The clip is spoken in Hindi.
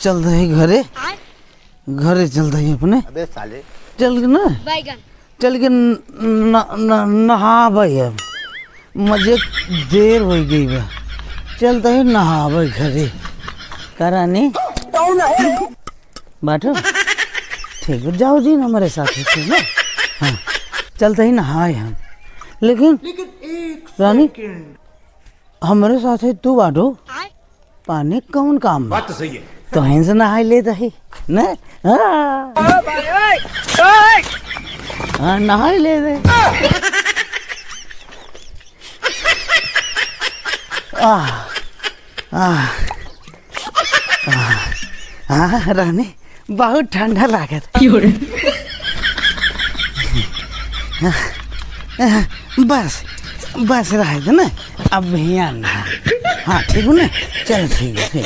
चल रहे घरे घरे चल रही अपने। अबे साले चल के ना चल के नहा भाई अब मुझे देर हो गई बा। चलता है नहावे घरे करानी बैठो ठीक है जाओ जी ना हमारे साथ से ना। हाँ चलते ही नहाए हम लेकिन रानी हमारे साथ है तू बाटो पानी कौन काम बात तो सही है तो हैं से नहाई लेता है ना। हाँ नहाई ले दे। हाँ रानी बहुत ठंडा लागत। बस बस रह दे ना अब यहाँ ना। हाँ ठीक है ना चल ठीक है ठीक।